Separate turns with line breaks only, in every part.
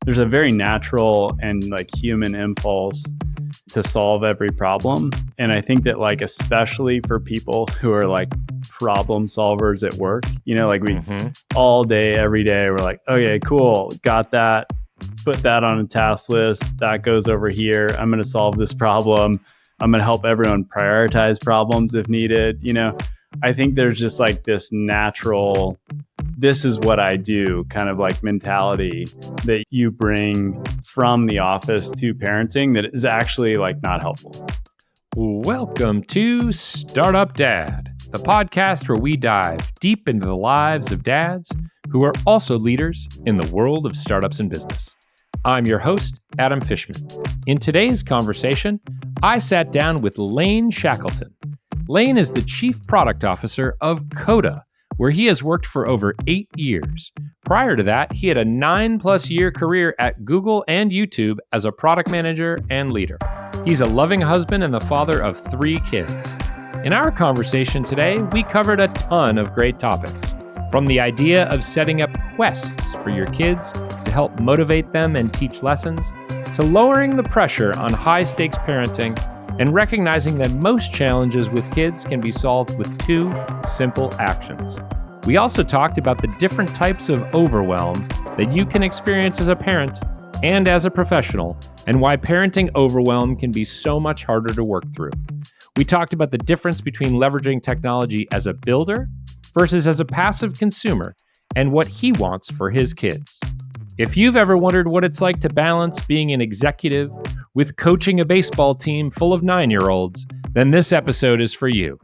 there's a very natural and like human impulse to solve every problem. And I think that like, especially for people who are like problem solvers at work, you know, like we all day, every day, we're like, okay, cool. Got that. Put that on a task list. That goes over here. I'm going to solve this problem. I'm going to help everyone prioritize problems if needed. You know, I think there's just like this natural, this is what I do kind of like mentality that you bring from the office to parenting that is actually like not helpful.
Welcome to Startup Dad, the podcast where we dive deep into the lives of dads who are also leaders in the world of startups and business. I'm your host, Adam Fishman. In today's conversation, I sat down with Lane Shackleton. Lane is the Chief Product Officer of Coda, where he has worked for over 8 years. Prior to that, he had a 9+ year career at Google and YouTube as a product manager and leader. He's a loving husband and the father of 3 kids. In our conversation today, we covered a ton of great topics, from the idea of setting up quests for your kids to help motivate them and teach lessons, to lowering the pressure on high-stakes parenting and recognizing that most challenges with kids can be solved with 2 simple actions. We also talked about the different types of overwhelm that you can experience as a parent and as a professional, and why parenting overwhelm can be so much harder to work through. We talked about the difference between leveraging technology as a builder versus as a passive consumer, and what he wants for his kids. If you've ever wondered what it's like to balance being an executive with coaching a baseball team full of 9-year-olds, then this episode is for you.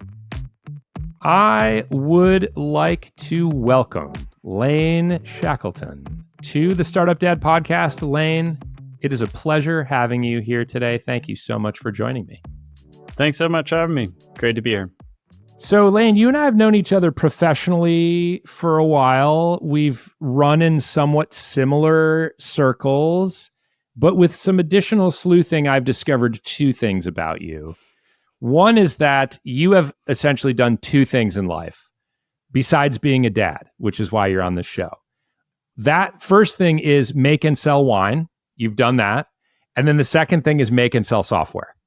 I would like to welcome Lane Shackleton to the Startup Dad podcast. Lane, it is a pleasure having you here today. Thank you so much for joining me.
Thanks so much for having me. Great to be here.
So Lane, you and I have known each other professionally for a while. We've run in somewhat similar circles, but with some additional sleuthing, I've discovered 2 things about you. One is that you have essentially done 2 things in life besides being a dad, which is why you're on this show. That first thing is make and sell wine. You've done that. And then the second thing is make and sell software.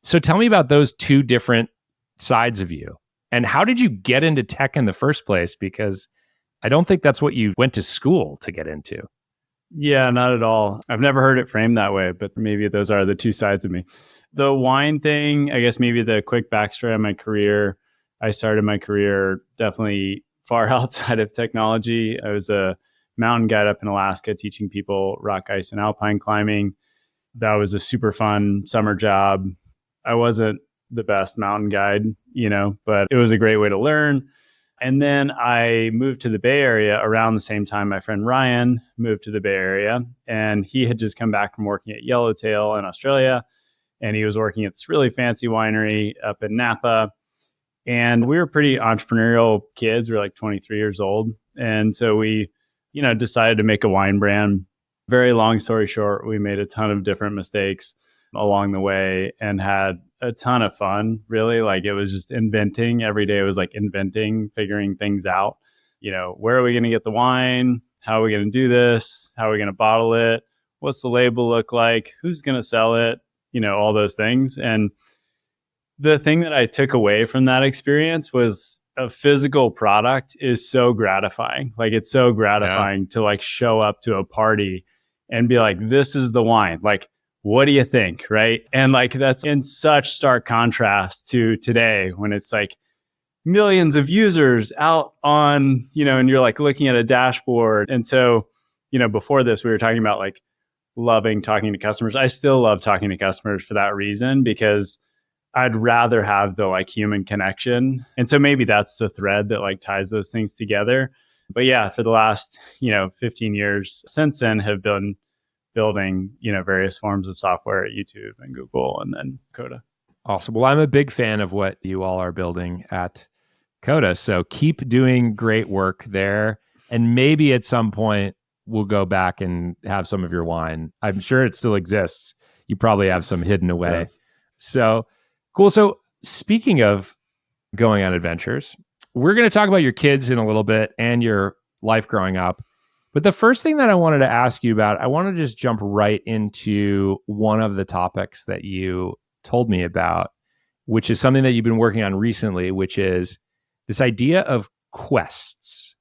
So tell me about those 2 different sides of you. And how did you get into tech in the first place? Because I don't think that's what you went to school to get into.
Yeah, not at all. I've never heard it framed that way, but maybe those are the 2 sides of me. The wine thing, I guess maybe the quick backstory on my career. I started my career definitely far outside of technology. I was a mountain guide up in Alaska teaching people rock, ice, and alpine climbing. That was a super fun summer job. I wasn't the best mountain guide, you know, but it was a great way to learn. And then I moved to the Bay Area around the same time my friend Ryan moved to the Bay Area, and he had just come back from working at Yellowtail in Australia, and he was working at this really fancy winery up in Napa. And we were pretty entrepreneurial kids. We were like 23 years old. And so we, you know, decided to make a wine brand. Very long story short, we made a ton of different mistakes along the way and had a ton of fun, really. Like, it was just inventing. Every day it was like inventing, figuring things out. You know, where are we going to get the wine? How are we going to do this? How are we going to bottle it? What's the label look like? Who's going to sell it? You know, all those things. And the thing that I took away from that experience was a physical product is so gratifying. Like, it's so gratifying to like show up to a party and be like, this is the wine. Like, what do you think? Right. And like, that's in such stark contrast to today when it's like millions of users out on, you know, and you're like looking at a dashboard. And so, you know, before this, we were talking about like loving talking to customers. I still love talking to customers for that reason, because I'd rather have the like human connection. And so maybe that's the thread that like ties those things together. But yeah, for the last, you know, 15 years since then have been building, you know, various forms of software at YouTube and Google and then Coda.
Awesome. Well, I'm a big fan of what you all are building at Coda. So keep doing great work there. And maybe at some point we'll go back and have some of your wine. I'm sure it still exists. You probably have some hidden away.
Yes.
So cool. So speaking of going on adventures, we're going to talk about your kids in a little bit and your life growing up. But the first thing that I wanted to ask you about, I want to just jump right into one of the topics that you told me about, which is something that you've been working on recently, which is this idea of quests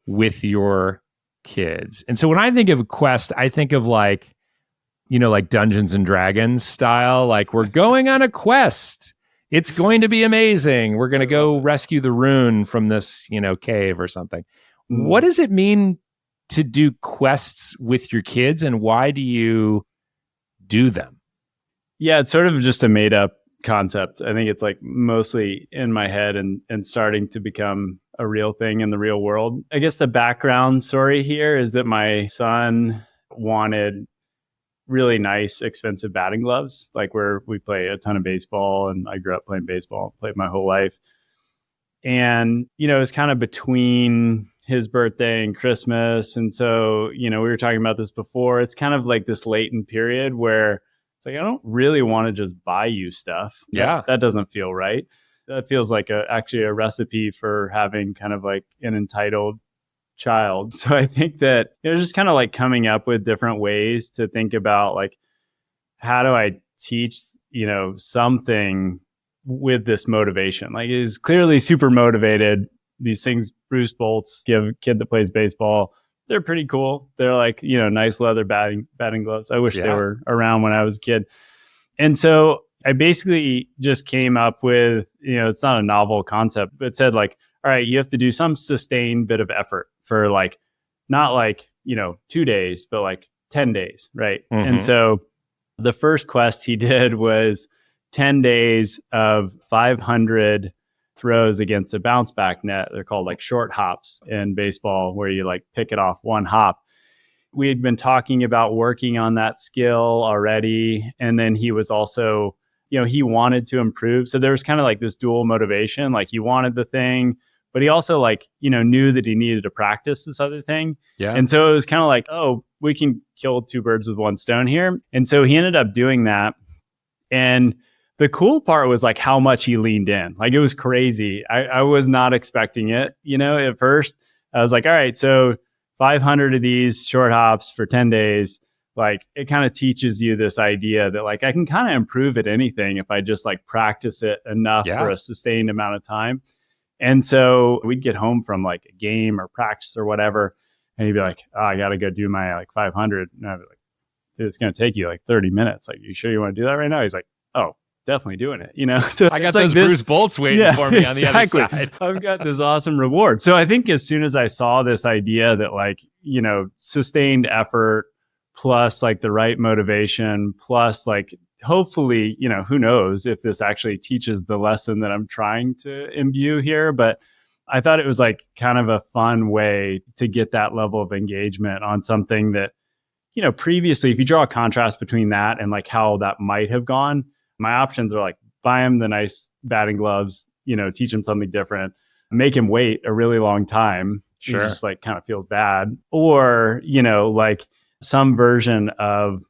with your kids. And so when I think of a quest, I think of like, like Dungeons and Dragons style, like we're going on a quest. It's going to be amazing. We're going to go rescue the rune from this, cave or something. What does it mean to do quests with your kids, and why do you do them?
Yeah, it's sort of just a made up concept. I think it's like mostly in my head and starting to become a real thing in the real world. I guess the background story here is that my son wanted really nice, expensive batting gloves, like where we play a ton of baseball, and I grew up playing baseball, played my whole life. And, it was kind of between his birthday and Christmas. And so, we were talking about this before. It's kind of like this latent period where it's like, I don't really want to just buy you stuff.
Yeah.
That doesn't feel right. That feels like actually a recipe for having kind of like an entitled child. So I think that just kind of like coming up with different ways to think about like, how do I teach, something with this motivation? Like, he's clearly super motivated. These things Bruce Bolts give a kid that plays baseball, they're pretty cool. They're like, nice leather batting gloves. I wish they were around when I was a kid. And so I basically just came up with, it's not a novel concept, but it said like, all right, you have to do some sustained bit of effort for like, not like, 2 days, but like 10 days. Right. Mm-hmm. And so the first quest he did was 10 days of 500 throws against a bounce back net. They're called like short hops in baseball, where you like pick it off one hop. We had been talking about working on that skill already. And then he was also, he wanted to improve. So there was kind of like this dual motivation. Like he wanted the thing, but he also like, knew that he needed to practice this other thing.
Yeah.
And so it was kind of like, oh, we can kill two birds with one stone here. And so he ended up doing that. And the cool part was like how much he leaned in. Like it was crazy. I was not expecting it. At first I was like, all right, so 500 of these short hops for 10 days. Like it kind of teaches you this idea that like I can kind of improve at anything if I just like practice it enough for a sustained amount of time. And so we'd get home from like a game or practice or whatever, and he'd be like, oh, I got to go do my like 500. And I'd be like, dude, it's going to take you like 30 minutes. Like, you sure you want to do that right now? He's like, oh, definitely doing it. So
I got those like Bruce Bolts waiting for me on the other side.
I've got this awesome reward. So I think as soon as I saw this idea that like, sustained effort plus like the right motivation plus like, hopefully, who knows if this actually teaches the lesson that I'm trying to imbue here. But I thought it was like kind of a fun way to get that level of engagement on something that, previously, if you draw a contrast between that and like how that might have gone, my options are like, buy him the nice batting gloves, teach him something different, make him wait a really long time.
Sure.
He just like kind of feels bad. Or, like some version of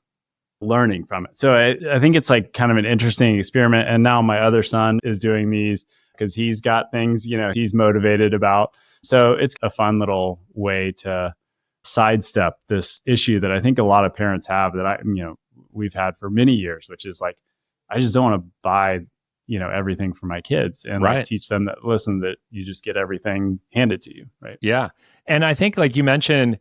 learning from it. So I think it's like kind of an interesting experiment. And now my other son is doing these because he's got things, he's motivated about. So it's a fun little way to sidestep this issue that I think a lot of parents have that we've had for many years, which is like, I just don't want to buy, everything for my kids and like teach them that, listen, that you just get everything handed to you. Right.
Yeah. And I think like you mentioned,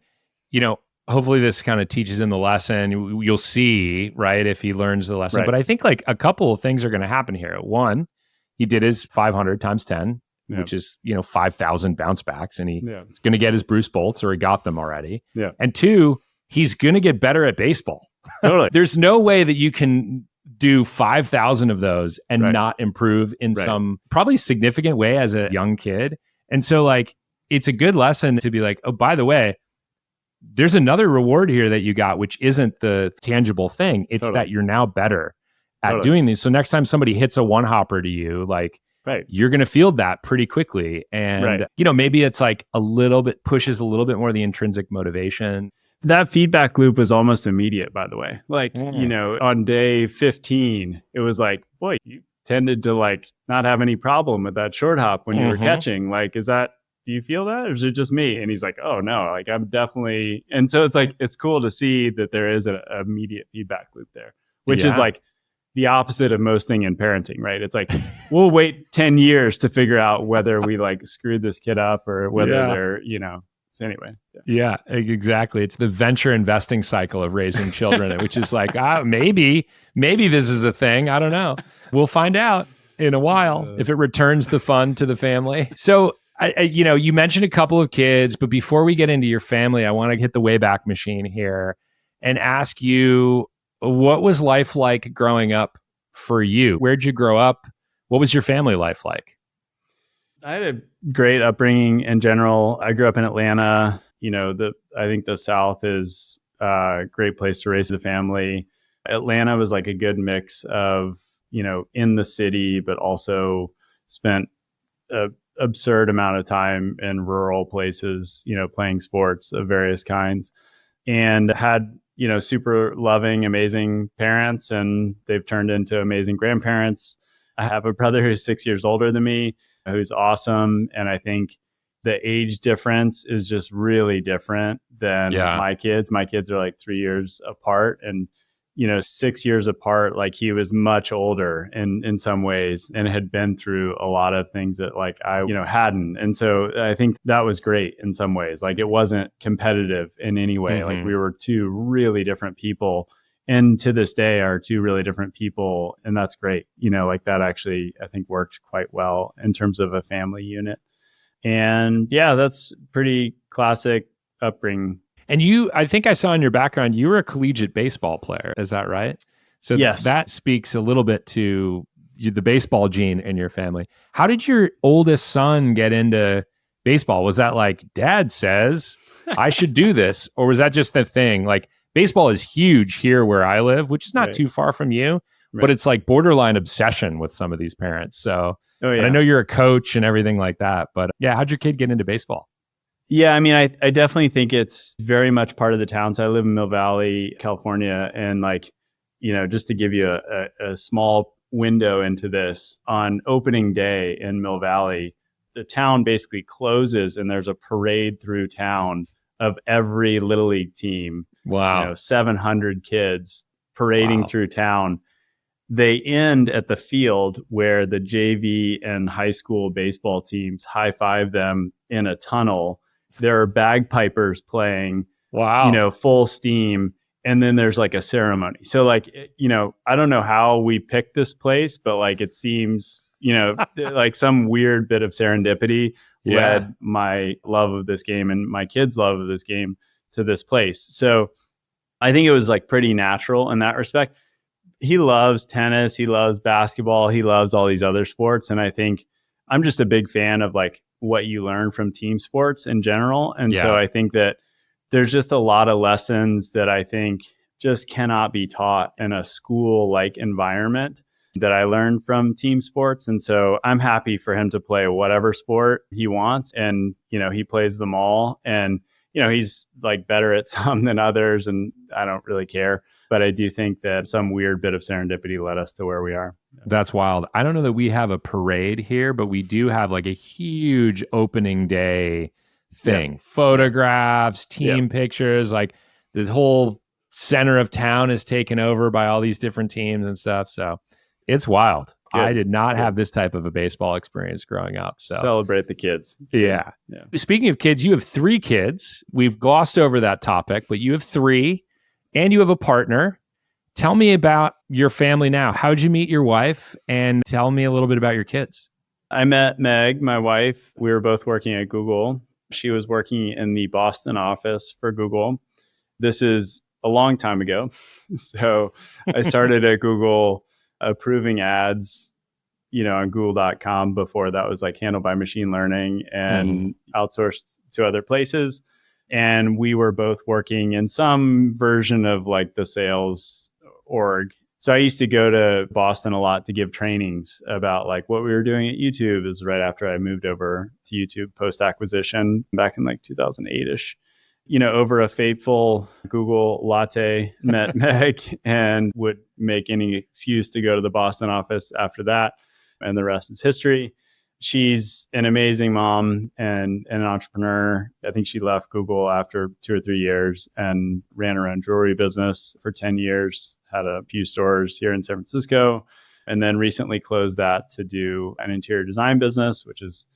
hopefully this kind of teaches him the lesson. You'll see, right, if he learns the lesson. Right. But I think like a couple of things are going to happen here. One, he did his 500 times 10, which is, 5,000 bounce backs. And he's going to get his Bruce Bolts, or he got them already.
Yeah.
And two, he's going to get better at baseball.
Totally.
There's no way that you can do 5,000 of those and not improve in some probably significant way as a young kid. And so like, it's a good lesson to be like, oh, by the way, there's another reward here that you got, which isn't the tangible thing. It's that you're now better at doing these. So next time somebody hits a one hopper to you, like you're going to feel that pretty quickly. And, maybe it's like a little bit pushes a little bit more the intrinsic motivation.
That feedback loop was almost immediate, by the way. Like, on day 15, it was like, boy, you tended to like not have any problem with that short hop when you were catching. Like, is that, do you feel that? Or is it just me? And he's like, oh no, like I'm definitely. And so it's like, it's cool to see that there is an immediate feedback loop there, which is like the opposite of most thing in parenting, right? It's like, we'll wait 10 years to figure out whether we like screwed this kid up or whether they're, so anyway.
Yeah, exactly. It's the venture investing cycle of raising children, which is like, maybe this is a thing. I don't know. We'll find out in a while if it returns the fun to the family. So, you mentioned a couple of kids, but before we get into your family, I want to hit the Wayback Machine here and ask you, what was life like growing up for you? Where'd you grow up? What was your family life like?
I had a great upbringing in general. I grew up in Atlanta. I think the South is a great place to raise a family. Atlanta was like a good mix of, in the city, but also spent an absurd amount of time in rural places, playing sports of various kinds, and had, super loving, amazing parents, and they've turned into amazing grandparents. I have a brother who's 6 years older than me, who's awesome. And I think the age difference is just really different than my kids. My kids are like 3 years apart, and 6 years apart, like he was much older in some ways and had been through a lot of things that like I, hadn't. And so I think that was great in some ways. Like it wasn't competitive in any way. Like we were two really different people, and to this day are two really different people. And that's great. Like that actually, I think worked quite well in terms of a family unit. And yeah, that's pretty classic upbringing.
And I think I saw in your background, you were a collegiate baseball player. Is that right? So
yes.
That speaks a little bit to the baseball gene in your family. How did your oldest son get into baseball? Was that like, Dad says I should do this? Or was that just the thing? Like baseball is huge here where I live, which is not too far from you, but it's like borderline obsession with some of these parents. So and I know you're a coach and everything like that, but how'd your kid get into baseball?
Yeah, I mean, I definitely think it's very much part of the town. So I live in Mill Valley, California, and like, just to give you a small window into this, on opening day in Mill Valley, the town basically closes and there's a parade through town of every Little League team.
Wow.
700 kids parading through town. They end at the field where the JV and high school baseball teams high-five them in a tunnel. There are bagpipers playing, full steam. And then there's like a ceremony. So like, I don't know how we picked this place, but like, it seems, like some weird bit of serendipity led my love of this game and my kids' love of this game to this place. So I think it was like pretty natural in that respect. He loves tennis. He loves basketball. He loves all these other sports. And I think I'm just a big fan of like what you learn from team sports in general. And so I think that there's just a lot of lessons that I think just cannot be taught in a school-like environment that I learned from team sports. And so I'm happy for him to play whatever sport he wants. And, he plays them all. And, he's like better at some than others. And I don't really care. But I do think that some weird bit of serendipity led us to where we are.
That's wild. I don't know that we have a parade here, but we do have like a huge opening day thing. Photographs, team pictures, like the whole center of town is taken over by all these different teams and stuff. So it's wild. Good. I did not have this type of a baseball experience growing up. So
celebrate the kids.
Yeah. Speaking of kids, you have 3 kids. We've glossed over that topic, but you have 3 and you have a partner. Tell me about your family now. How'd you meet your wife? And tell me a little bit about your kids.
I met Meg, my wife. We were both working at Google. She was working in the Boston office for Google. This is a long time ago. So I started at Google approving ads, on google.com before that was like handled by machine learning and outsourced to other places. And we were both working in some version of like the sales org. So I used to go to Boston a lot to give trainings about like what we were doing at YouTube. This is right after I moved over to YouTube post-acquisition back in like 2008-ish. Over a fateful Google latte, met Meg and would make any excuse to go to the Boston office after that. And the rest is history. she's an amazing mom and an entrepreneur. I think she left Google after 2 or 3 years and ran her own jewelry business for 10 years, had a few stores here in San Francisco, and then recently closed that to do an interior design business, which is,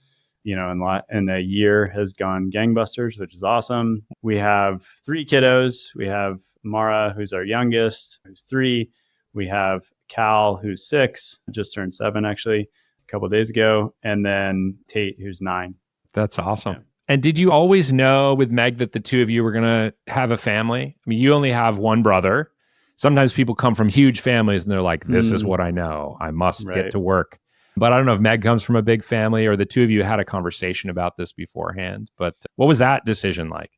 in a year has gone gangbusters, which is awesome. We have 3 kiddos. We have Mara, who's our youngest, who's 3. We have Cal, who's 6, just turned 7 actually a couple of days ago, and then Tate, who's 9.
That's awesome. Yeah. And did you always know with Meg that the two of you were going to have a family? I mean, you only have one brother. Sometimes people come from huge families and they're like, this is what I know. I must get to work. But I don't know if Meg comes from a big family or the two of you had a conversation about this beforehand. But what was that decision like?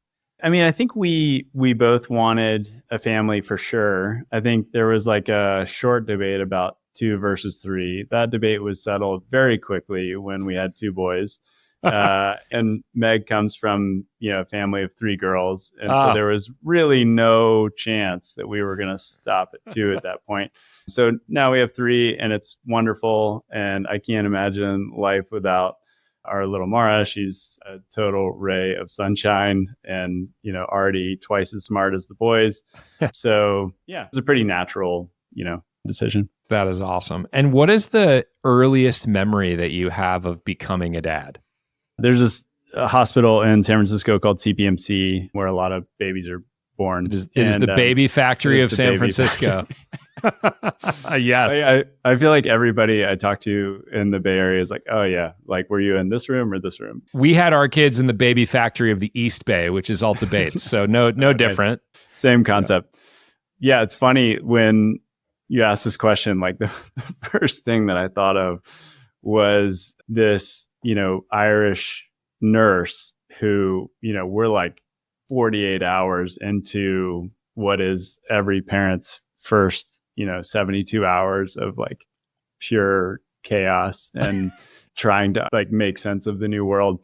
I mean, I think we both wanted a family for sure. I think there was like a short debate about 2 versus 3. That debate was settled very quickly when we had 2 boys. And Meg comes from, a family of 3 girls. And so there was really no chance that we were going to stop at 2 at that point. So now we have 3 and it's wonderful. And I can't imagine life without our little Mara. She's a total ray of sunshine and, already twice as smart as the boys. So yeah, it's a pretty natural, decision.
That is awesome. And what is the earliest memory that you have of becoming a dad?
There's a hospital in San Francisco called CPMC where a lot of babies are born.
It is the baby factory of San Francisco. Yes.
I feel like everybody I talk to in the Bay Area is like, oh yeah, like were you in this room or this room?
We had our kids in the baby factory of the East Bay, which is Alta Bates. So no different.
Same concept. Yeah, it's funny when you ask this question, like the first thing that I thought of was this, Irish nurse who, we're like 48 hours into what is every parent's first, 72 hours of like pure chaos and trying to like make sense of the new world.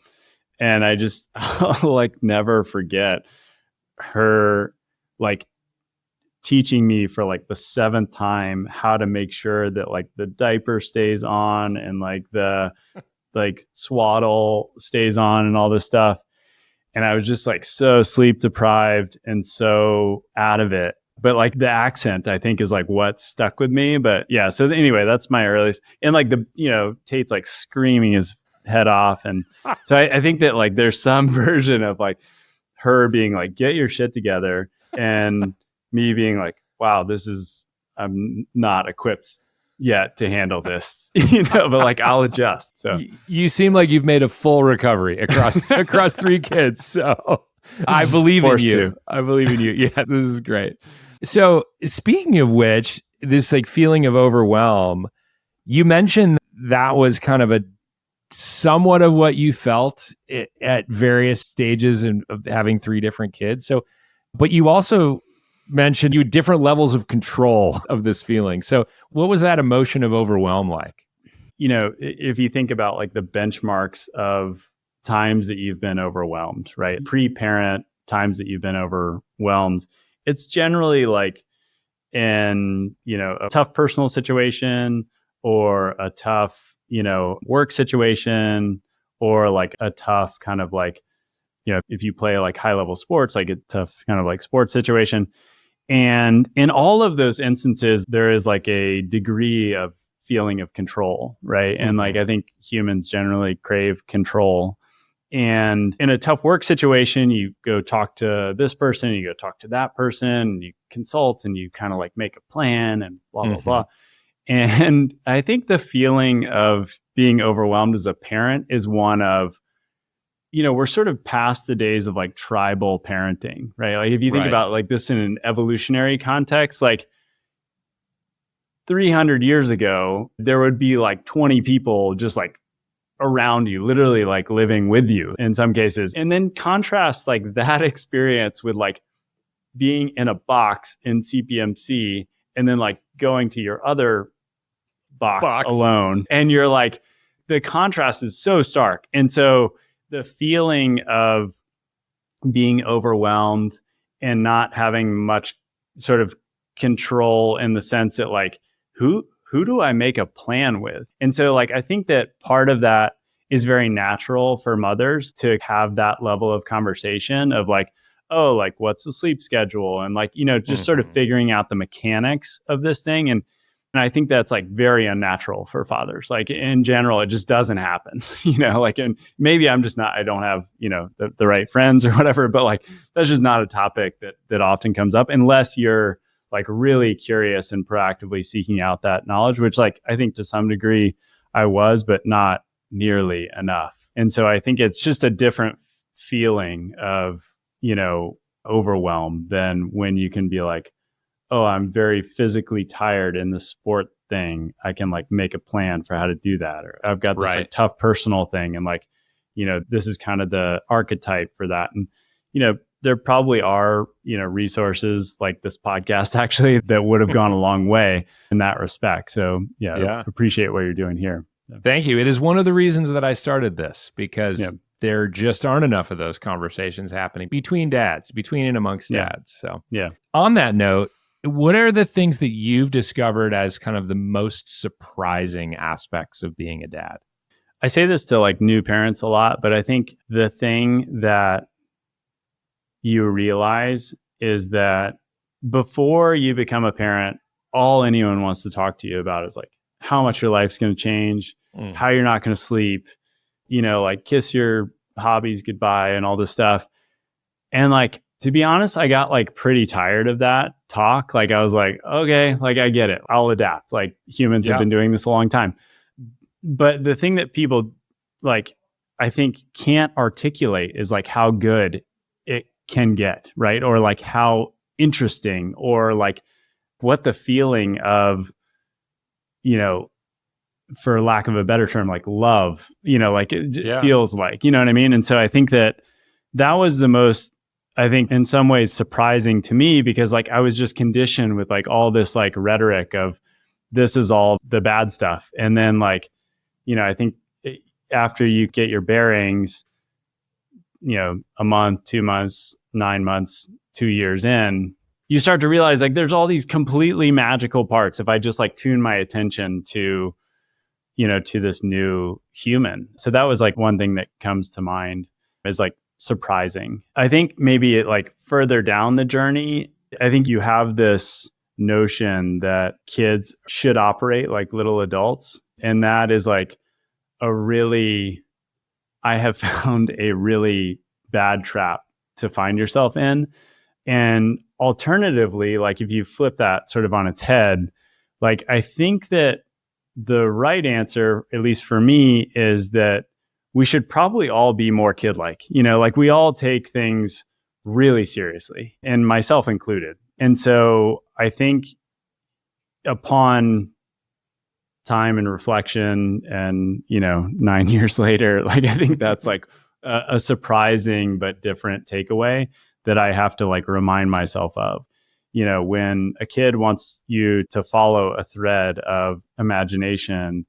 And I just I'll like never forget her like teaching me for like the 7th time how to make sure that like the diaper stays on and like the like swaddle stays on and all this stuff. And I was just like so sleep deprived and so out of it. But like the accent, I think, is like what stuck with me. But yeah, so anyway, that's my earliest. And like Tate's like screaming his head off. And so I think that like there's some version of like her being like, get your shit together. And me being like, wow, I'm not equipped yet to handle this, but like I'll adjust. So
you seem like you've made a full recovery across 3 kids. So I believe in you. I believe in you. Yeah, this is great. So speaking of which, this like feeling of overwhelm, you mentioned that was kind of a somewhat of what you felt at various stages of having 3 different kids. So, but you also mentioned you had different levels of control of this feeling. So what was that emotion of overwhelm like?
If you think about like the benchmarks of times that you've been overwhelmed, right? Pre-parent times that you've been overwhelmed, it's generally like in, a tough personal situation or a tough, work situation or like a tough kind of like, if you play like high level sports, like a tough kind of like sports situation. And in all of those instances, there is like a degree of feeling of control, right? And like, I think humans generally crave control. And in a tough work situation, you go talk to this person, you go talk to that person, and you consult and you kind of like make a plan and blah, blah, blah. And I think the feeling of being overwhelmed as a parent is one of, we're sort of past the days of like tribal parenting, right? Like if you think about like this in an evolutionary context, like 300 years ago, there would be like 20 people just like around you, literally like living with you in some cases. And then contrast like that experience with like being in a box in CPMC and then like going to your other box alone. And you're like, the contrast is so stark. And so the feeling of being overwhelmed and not having much sort of control in the sense that like, who do I make a plan with? And so like, I think that part of that is very natural for mothers to have that level of conversation of like, oh, like what's the sleep schedule? And like, just sort of figuring out the mechanics of this thing. And I think that's like very unnatural for fathers. Like in general, it just doesn't happen, like, and maybe I don't have, the right friends or whatever, but like, that's just not a topic that often comes up unless you're like really curious and proactively seeking out that knowledge, which like, I think to some degree I was, but not nearly enough. And so I think it's just a different feeling of, overwhelm than when you can be like, oh, I'm very physically tired in the sport thing. I can like make a plan for how to do that. Or I've got this like tough personal thing. And like, this is kind of the archetype for that. And, there probably are, resources like this podcast actually that would have gone a long way in that respect. So yeah. Appreciate what you're doing here.
Thank you. It is one of the reasons that I started this because there just aren't enough of those conversations happening between dads, between and amongst dads. So on that note, what are the things that you've discovered as kind of the most surprising aspects of being a dad?
I say this to like new parents a lot, but I think the thing that you realize is that before you become a parent, all anyone wants to talk to you about is like how much your life's going to change, how you're not going to sleep, like kiss your hobbies goodbye and all this stuff. And like, to be honest, I got like pretty tired of that talk. Like I was like, okay, like I get it. I'll adapt. Like humans have been doing this a long time. But the thing that people like, I think can't articulate is like how good it can get, right? Or like how interesting or like what the feeling of, for lack of a better term, like love, like it feels like, you know what I mean? And so I think that was the most, I think in some ways surprising to me because like I was just conditioned with like all this like rhetoric of this is all the bad stuff. And then like, I think after you get your bearings, a month, 2 months, 9 months, 2 years in, you start to realize like there's all these completely magical parts if I just like tune my attention to, to this new human. So that was like one thing that comes to mind is like surprising. I think maybe it like further down the journey, I think you have this notion that kids should operate like little adults. And that is like I have found a really bad trap to find yourself in. And alternatively, like if you flip that sort of on its head, like I think that the right answer, at least for me, is that we should probably all be more kid-like. Like we all take things really seriously, and myself included. And so I think upon time and reflection and, 9 years later, like I think that's like a surprising but different takeaway that I have to like remind myself of. When a kid wants you to follow a thread of imagination,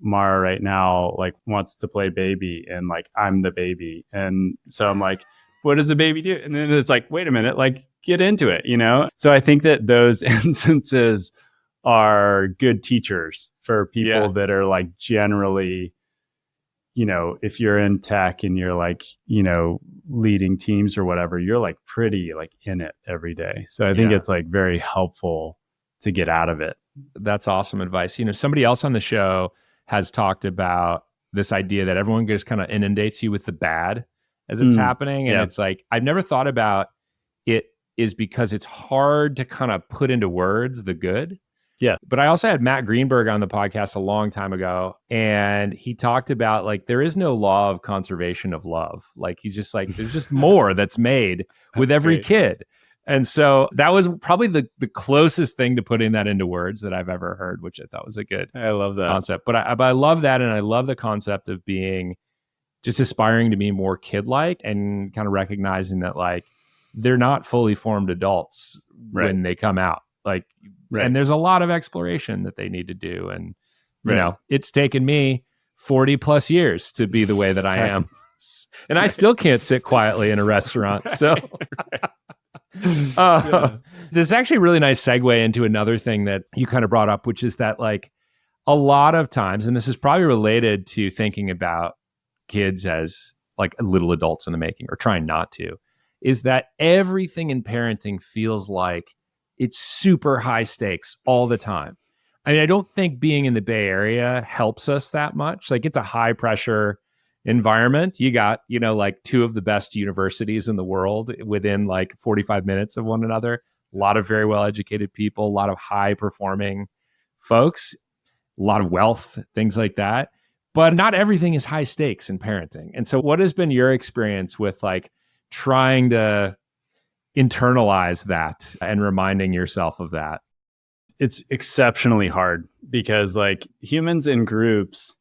Mara right now like wants to play baby and like I'm the baby. And so I'm like, what does the baby do? And then it's like, wait a minute, like get into it, So I think that those instances are good teachers for people that are like generally, if you're in tech and you're like, leading teams or whatever, you're like pretty like in it every day. So I think it's like very helpful to get out of it.
That's awesome advice. Somebody else on the show has talked about this idea that everyone just kind of inundates you with the bad as it's happening. And it's like, I've never thought about it is because it's hard to kind of put into words the good.
Yeah.
But I also had Matt Greenberg on the podcast a long time ago, and he talked about like, there is no law of conservation of love. Like he's just like, there's just more that's made with every kid. And so that was probably the closest thing to putting that into words that I've ever heard, which I thought was a good
I love that
concept. But I love that. And I love the concept of being just aspiring to be more kid-like and kind of recognizing that like, they're not fully formed adults when they come out. Like, and there's a lot of exploration that they need to do. And, you know, it's taken me 40 plus years to be the way that I am. And I still can't sit quietly in a restaurant. So this is actually a really nice segue into another thing that you kind of brought up, which is that like a lot of times, and this is probably related to thinking about kids as like little adults in the making or trying not to, is that everything in parenting feels like it's super high stakes all the time. I mean, I don't think being in the Bay Area helps us that much. Like, it's a high pressure environment. You got, like two of the best universities in the world within like 45 minutes of one another. A lot of very well educated people, a lot of high performing folks, a lot of wealth, things like that. But not everything is high stakes in parenting. And so what has been your experience with like trying to internalize that and reminding yourself of that?
It's exceptionally hard because like humans in groups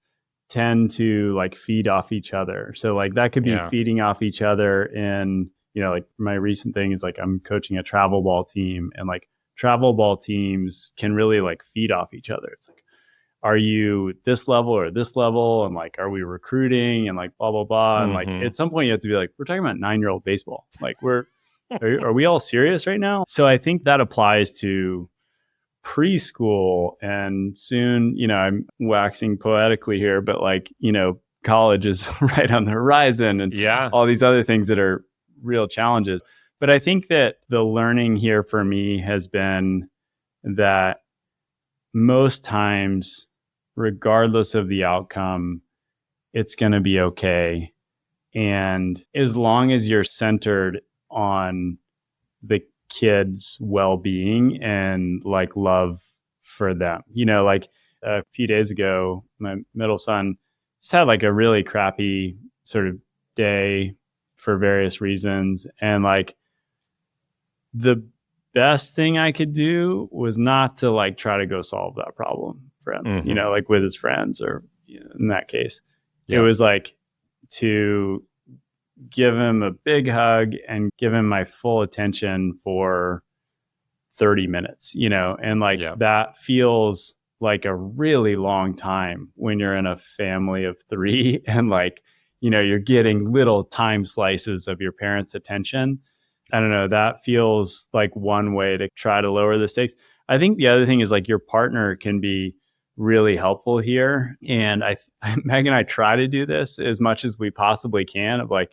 tend to like feed off each other. So like that could be feeding off each other in, like my recent thing is like I'm coaching a travel ball team, and like travel ball teams can really like feed off each other. It's like, are you this level or this level? And like, are we recruiting and like blah, blah, blah. And like at some point you have to be like, we're talking about 9-year-old baseball. Like are we all serious right now? So I think that applies to preschool, and soon, I'm waxing poetically here, but like, college is right on the horizon, and all these other things that are real challenges. But I think that the learning here for me has been that most times, regardless of the outcome, it's going to be okay. And as long as you're centered on the kids' well-being and like love for them, like a few days ago, my middle son just had like a really crappy sort of day for various reasons. And like the best thing I could do was not to like try to go solve that problem for him, like with his friends or in that case, it was like to give him a big hug and give him my full attention for 30 minutes, and like that feels like a really long time when you're in a family of 3 and like, you're getting little time slices of your parents' attention. I don't know, that feels like one way to try to lower the stakes. I think the other thing is like your partner can be really helpful here. And Meg and I try to do this as much as we possibly can of like,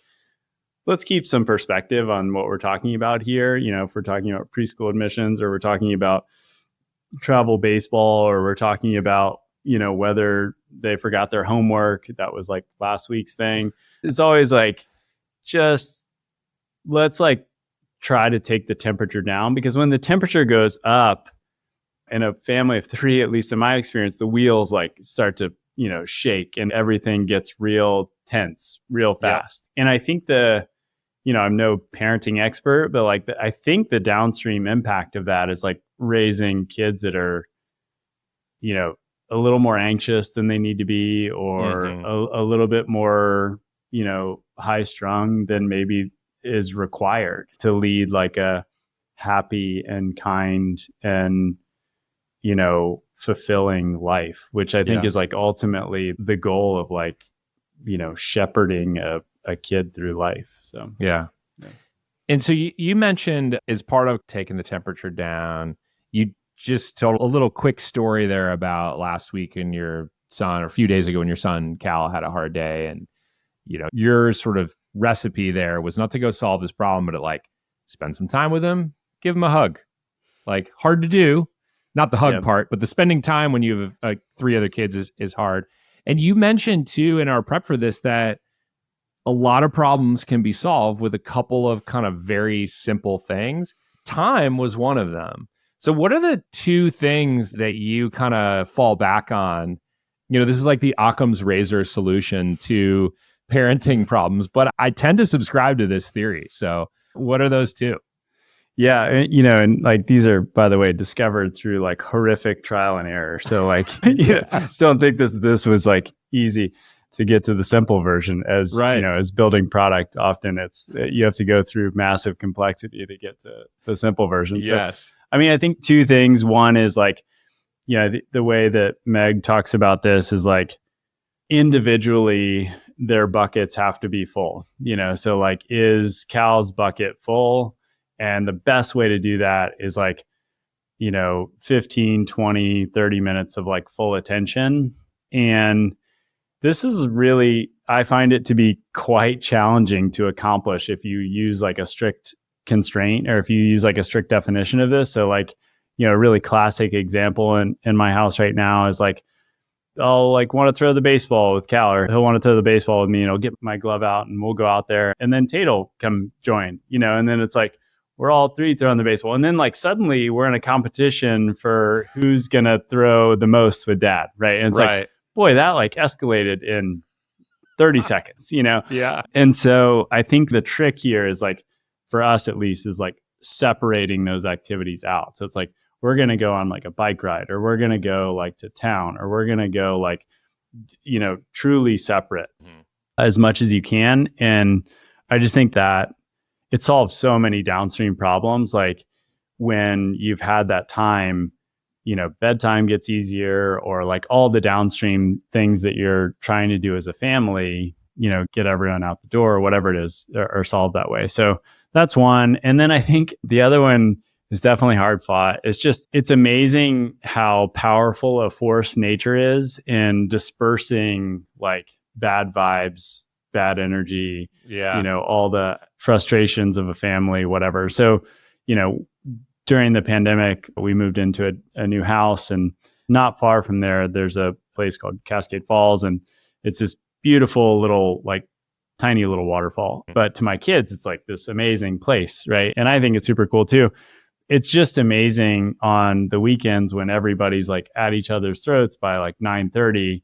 let's keep some perspective on what we're talking about here. If we're talking about preschool admissions, or we're talking about travel baseball, or we're talking about, whether they forgot their homework. That was like last week's thing. It's always like, just let's like try to take the temperature down, because when the temperature goes up in a family of 3, at least in my experience, the wheels like start to, shake and everything gets real tense real fast. And I think I'm no parenting expert, but like I think the downstream impact of that is like raising kids that are, a little more anxious than they need to be, or a little bit more, high strung than maybe is required to lead like a happy and kind and, fulfilling life, which I think is like ultimately the goal of like, shepherding a kid through life. So,
yeah. And so you mentioned as part of taking the temperature down, you just told a little quick story there about last week and your son, or a few days ago when your son, Cal, had a hard day. And, your sort of recipe there was not to go solve this problem, but to like spend some time with him, give him a hug. Like, hard to do, not the hug part, but the spending time when you have 3 other kids is hard. And you mentioned too in our prep for this that a lot of problems can be solved with a couple of kind of very simple things. Time was one of them. So what are the 2 things that you kind of fall back on? This is like the Occam's razor solution to parenting problems, but I tend to subscribe to this theory. So what are those 2?
Yeah. And like these are, by the way, discovered through like horrific trial and error. So like, don't think this was like easy to get to the simple version as, as building product. Often you have to go through massive complexity to get to the simple version.
Yes.
So, I mean, I think 2 things. One is like, the way that Meg talks about this is like individually their buckets have to be full, so like, is Cal's bucket full? And the best way to do that is like, 15, 20, 30 minutes of like full attention. And this is really, I find it to be quite challenging to accomplish if you use like a strict constraint or if you use like a strict definition of this. So like, a really classic example in my house right now is like, I'll like want to throw the baseball with Cal, or he'll want to throw the baseball with me, and I'll get my glove out and we'll go out there. And then Tate'll come join, and then it's like, we're all three throwing the baseball. And then like suddenly we're in a competition for who's going to throw the most with dad. Right. And it's like, boy, that like escalated in 30 seconds,
Yeah.
And so I think the trick here is like, for us at least, is like separating those activities out. So it's like, we're going to go on like a bike ride, or we're going to go like to town, or we're going to go like, truly separate as much as you can. And I just think that it solves so many downstream problems. Like when you've had that time, bedtime gets easier, or like all the downstream things that you're trying to do as a family, get everyone out the door or whatever it is, are solved that way. So that's one. And then I think the other one is definitely hard fought. It's amazing how powerful a force nature is in dispersing like bad vibes, bad energy, all the frustrations of a family, whatever. So, during the pandemic, we moved into a new house, and not far from there, there's a place called Cascade Falls, and it's this beautiful little, like tiny little waterfall. But to my kids, it's like this amazing place, right? And I think it's super cool too. It's just amazing on the weekends when everybody's like at each other's throats by like 9:30,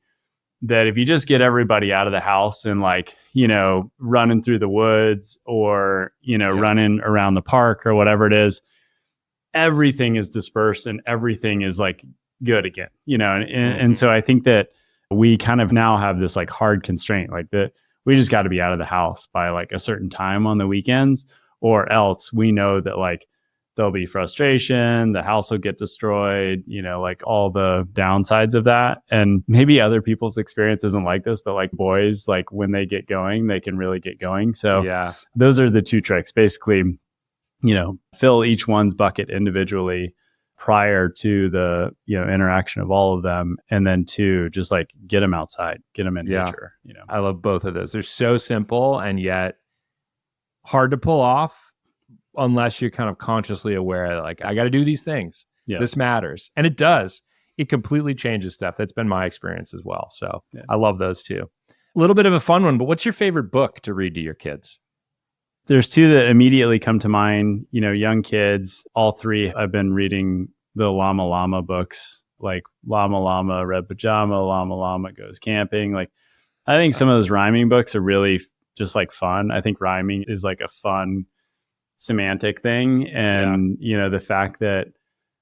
that if you just get everybody out of the house and like, running through the woods or, running around the park or whatever it is, everything is dispersed and everything is like good again, and so I think that we kind of now have this like hard constraint, like that we just got to be out of the house by like a certain time on the weekends, or else we know that like there'll be frustration, the house will get destroyed, like all the downsides of that. And maybe other people's experience isn't like this, but like boys, like when they get going, they can really get going. So those are the two tricks. Basically, fill each one's bucket individually prior to the, interaction of all of them. And then two, just like get them outside, get them in nature.
I love both of those. They're so simple and yet hard to pull off, unless you're kind of consciously aware that like, I got to do these things. Yeah. This matters. And it does. It completely changes stuff. That's been my experience as well. So I love those too. A little bit of a fun one, but what's your favorite book to read to your kids?
There's two that immediately come to mind. Young kids, all three, I've been reading the Llama Llama books, like Llama Llama, Red Pajama, Llama Llama Goes Camping. Like, I think some of those rhyming books are really just like fun. I think rhyming is like a fun semantic thing. And, the fact that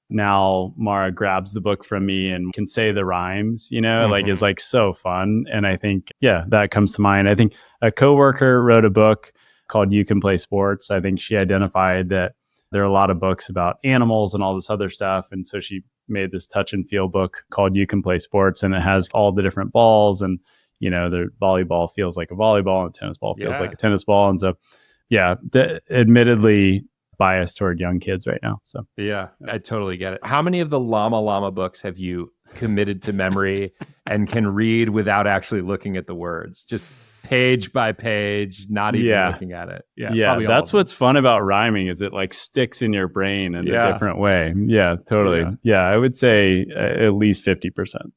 now Mara grabs the book from me and can say the rhymes, like is like so fun. And I think, that comes to mind. I think a coworker wrote a book called You Can Play Sports. I think she identified that there are a lot of books about animals and all this other stuff. And so she made this touch and feel book called You Can Play Sports. And it has all the different balls, and, the volleyball feels like a volleyball and tennis ball feels like a tennis ball. And so, admittedly biased toward young kids right now. So
I totally get it. How many of the Llama Llama books have you committed to memory and can read without actually looking at the words? Just page by page, not even looking at it.
That's what's fun about rhyming, is it like sticks in your brain in a different way. Totally. I would say at least 50%.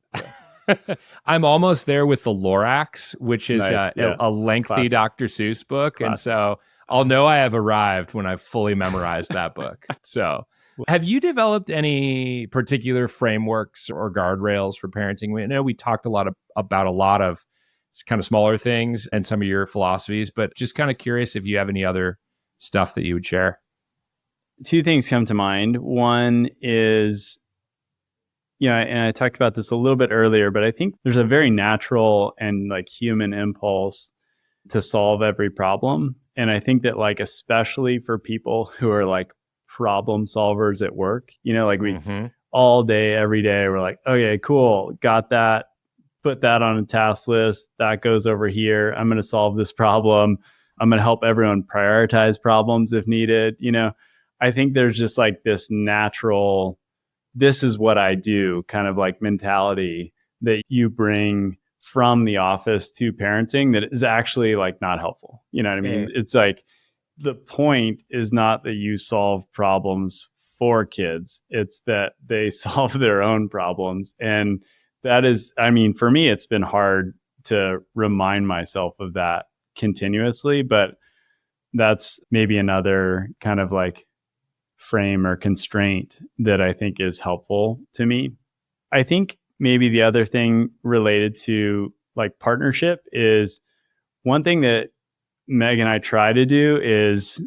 I'm almost there with the Lorax, which is a lengthy
Classic.
Dr. Seuss book.
Classic.
And so I'll know I have arrived when I've fully memorized that book. So have you developed any particular frameworks or guardrails for parenting? I know we talked about a lot of kind of smaller things and some of your philosophies, but just kind of curious if you have any other stuff that you would share.
Two things come to mind. One is, and I talked about this a little bit earlier, but I think there's a very natural and like human impulse to solve every problem. And I think that like, especially for people who are like problem solvers at work, like we all day, every day, we're like, okay, cool. Got that. Put that on a task list. That goes over here. I'm going to solve this problem. I'm going to help everyone prioritize problems if needed. I think there's just like this natural this is what I do kind of like mentality that you bring from the office to parenting that is actually like not helpful. You know what I mean? It's like the point is not that you solve problems for kids. It's that they solve their own problems. And that is, I mean, for me, it's been hard to remind myself of that continuously, but that's maybe another kind of like frame or constraint that I think is helpful to me. I think maybe the other thing related to like partnership is one thing that Meg and I try to do is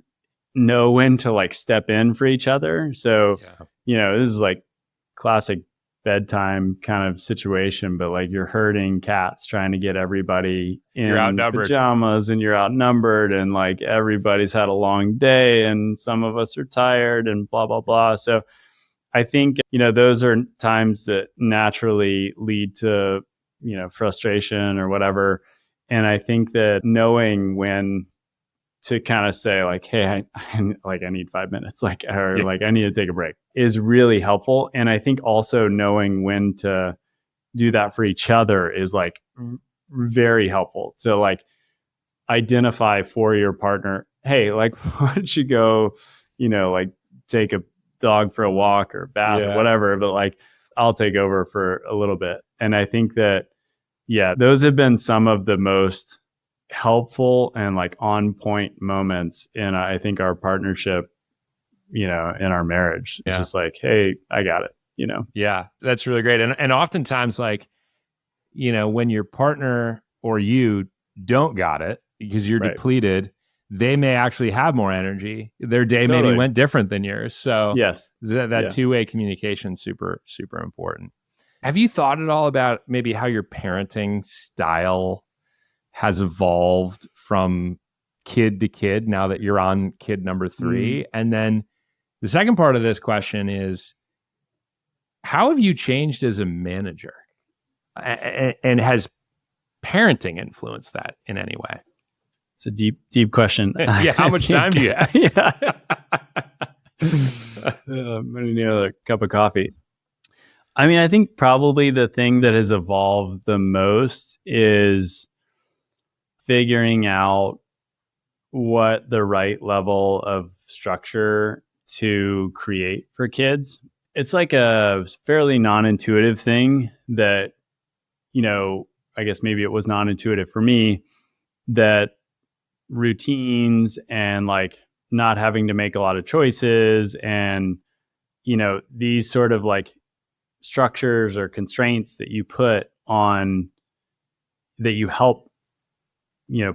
know when to like step in for each other. So, this is like classic bedtime kind of situation, but like you're herding cats trying to get everybody in pajamas and you're outnumbered and like everybody's had a long day and some of us are tired and blah, blah, blah. So I think, those are times that naturally lead to, frustration or whatever. And I think that knowing when to kind of say like, hey, I need 5 minutes, like I need to take a break is really helpful. And I think also knowing when to do that for each other is like very helpful to like identify for your partner, hey, like why don't you go, like take a dog for a walk or bath or whatever, but like I'll take over for a little bit. And I think that, those have been some of the most helpful and like on point moments in I think our partnership, in our marriage. It's just like, hey, I got it,
Yeah, that's really great. And oftentimes like, when your partner or you don't got it because you're depleted, they may actually have more energy. Their day maybe went different than yours. So that two-way communication is super, super important. Have you thought at all about maybe how your parenting style has evolved from kid to kid now that you're on kid number 3? And then the second part of this question is, how have you changed as a manager? And has parenting influenced that in any way?
It's a deep, deep question.
How much time do you have?
I'm going to need another cup of coffee. I mean, I think probably the thing that has evolved the most is figuring out what the right level of structure to create for kids. It's like a fairly non-intuitive thing that, I guess maybe it was non-intuitive for me, that routines and like not having to make a lot of choices and, these sort of like structures or constraints that you put on, that you help,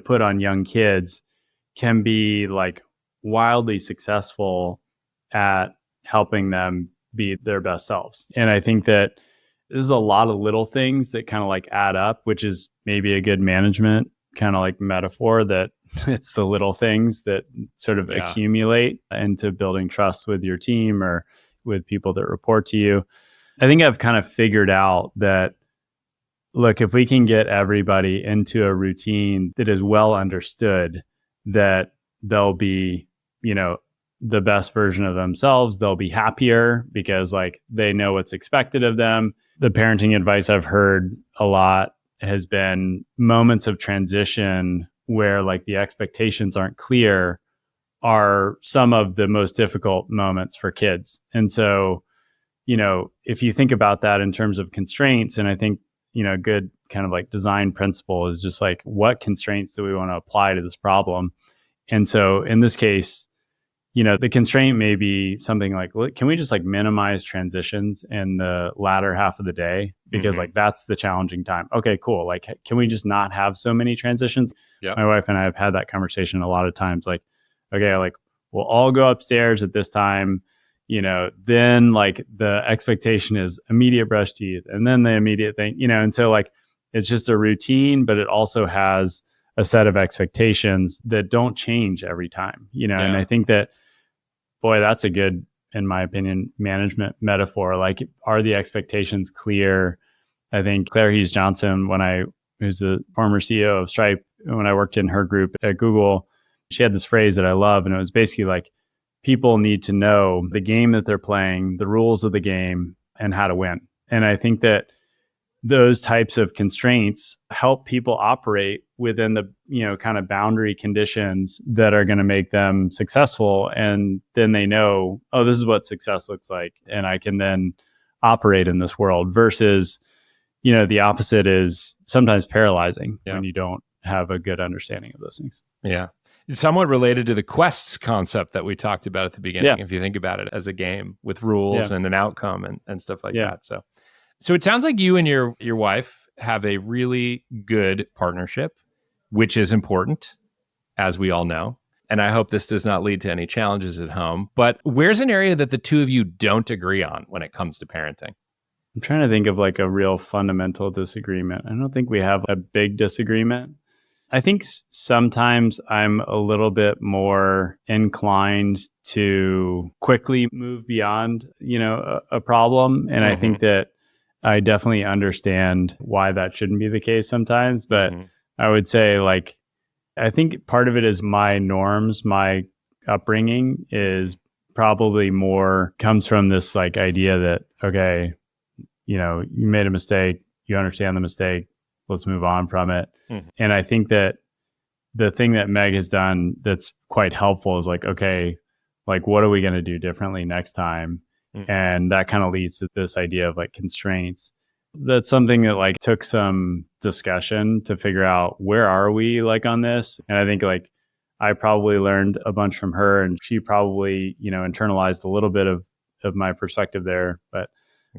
put on young kids can be like wildly successful at helping them be their best selves. And I think that there's a lot of little things that kind of like add up, which is maybe a good management kind of like metaphor, that it's the little things that sort of accumulate into building trust with your team or with people that report to you. I think I've kind of figured out that, look, if we can get everybody into a routine that is well understood, that they'll be, the best version of themselves, they'll be happier because like they know what's expected of them. The parenting advice I've heard a lot has been moments of transition where like the expectations aren't clear are some of the most difficult moments for kids. And so, if you think about that in terms of constraints, and I think, a good kind of like design principle is just like, what constraints do we want to apply to this problem? And so in this case, the constraint may be something like, can we just like minimize transitions in the latter half of the day? Because like, that's the challenging time. Okay, cool. Like, can we just not have so many transitions? Yep. My wife and I have had that conversation a lot of times. Like, okay, like we'll all go upstairs at this time. Then like the expectation is immediate brush teeth and then the immediate thing, and so like, it's just a routine, but it also has a set of expectations that don't change every time, and I think that, boy, that's a good, in my opinion, management metaphor. Like, are the expectations clear? I think Claire Hughes Johnson, who's the former CEO of Stripe, when I worked in her group at Google, she had this phrase that I love, and it was basically like, people need to know the game that they're playing, the rules of the game, and how to win. And I think that those types of constraints help people operate within the, kind of boundary conditions that are going to make them successful. And then they know, oh, this is what success looks like. And I can then operate in this world versus, the opposite is sometimes paralyzing when you don't have a good understanding of those things.
Yeah. It's somewhat related to the quests concept that we talked about at the beginning, if you think about it as a game with rules and an outcome and stuff like that. So it sounds like you and your wife have a really good partnership, which is important, as we all know. And I hope this does not lead to any challenges at home. But where's an area that the two of you don't agree on when it comes to parenting?
I'm trying to think of like a real fundamental disagreement. I don't think we have a big disagreement. I think sometimes I'm a little bit more inclined to quickly move beyond, a problem. And I think that I definitely understand why that shouldn't be the case sometimes. But I would say, like, I think part of it is my norms, my upbringing is probably more comes from this like idea that, okay, you made a mistake, you understand the mistake, let's move on from it. And I think that the thing that Meg has done that's quite helpful is like, okay, like, what are we going to do differently next time? And that kind of leads to this idea of like constraints. That's something that like took some discussion to figure out where are we like on this. And I think like I probably learned a bunch from her and she probably, internalized a little bit of my perspective there. But